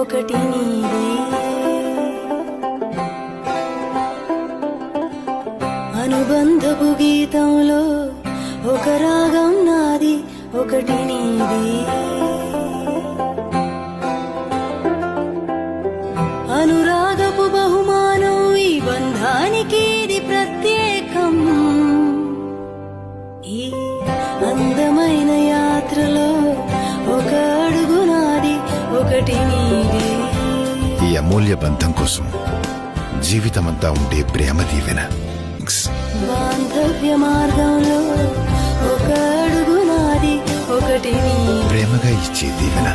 ఒకటి నీదే. అనుబంధపు గీతంలో ఒక రాగం నాది, ఒకటి నీదే. అనురాగపు బహుమానం ఈ బంధానికి ఇది ప్రత్యేకం. ఈ అందమైన యాత్రలో ఒక అడుగు నాది, ఒకటి నీదే. ఈ అమూల్య బంధం కోసం జీవితమంతా ఉండే ప్రేమ దీవెన. బాంధవ్య మార్గంలో ఒక అడుగు నాది, ఒకటి నీదే. ప్రేమగా ఇచ్చే దీవెన.